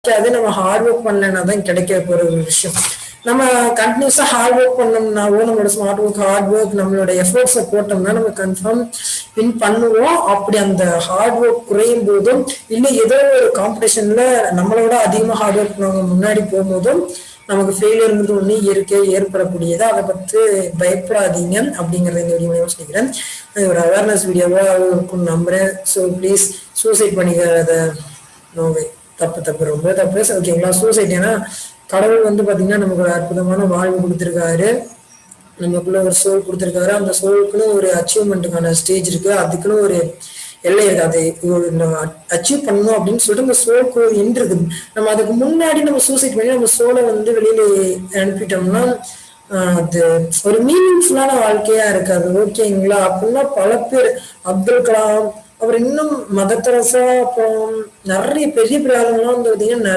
கிடைக்காது. நம்ம hard work பண்ணலன்னா தான் கிடைக்க போற ஒரு விஷயம். நம்ம கண்டினியூஸா ஹார்ட் ஒர்க் பண்ணோம்னாவோ, நம்மளோட ஸ்மார்ட் ஒர்க், ஹார்ட் ஒர்க், நம்மளோட எஃபர்ட்ஸை போட்டோம்னா நம்ம கன்ஃபார்ம் வின் பண்ணுவோம். அப்படி அந்த ஹார்ட் ஒர்க் குறையும் போதும், இல்லை ஏதோ ஒரு காம்படிஷன்ல நம்மளோட அதிகமா ஹார்ட் ஒர்க் பண்ணவங்க முன்னாடி போகும்போதும் நமக்கு ஃபெயிலியர்ங்கிறது ஒண்ணு இயற்கை ஏற்படக்கூடியது. அதை பத்தி பயப்படாதீங்க அப்படிங்கறத இந்த வீடியோ மூலமா சொல்லிக்கிறேன். இது ஒரு அவேர்னஸ் வீடியோவா இருக்கும்னு நம்புறேன். ஸோ ப்ளீஸ் சூசைட் பண்ணிக்கிறத நோவே, தப்பு ரொம்ப தப்பு. ஓகேங்களா? சூசைட் ஏன்னா கடவுள் வந்து பாத்தீங்கன்னா நமக்கு ஒரு அற்புதமான வாழ்வு கொடுத்துருக்காரு, நமக்குள்ள ஒரு சோல் கொடுத்துருக்காரு. அந்த சோலுக்குன்னு ஒரு அச்சீவ்மெண்ட்டுக்கான ஸ்டேஜ் இருக்கு, அதுக்குன்னு ஒரு எல்லை இருக்கு. அதை அச்சீவ் பண்ணணும் அப்படின்னு சொல்லிட்டு அந்த சோலுக்கு ஒரு எண்ட் இருக்குது. நம்ம அதுக்கு முன்னாடி நம்ம சூசைட் பண்ணி நம்ம சோலை வந்து வெளியில அனுப்பிட்டோம்னா அது ஒரு மீனிங்ஃபுல்லான வாழ்க்கையா இருக்காது. ஓகேங்களா? அப்படின்னா பல பேர், அப்துல் கலாம், அப்புறம் இன்னும் மதர் தெரசா, அப்புறம் நிறைய பெரிய பெரிய ஆளுங்கெல்லாம் வந்து பார்த்தீங்கன்னா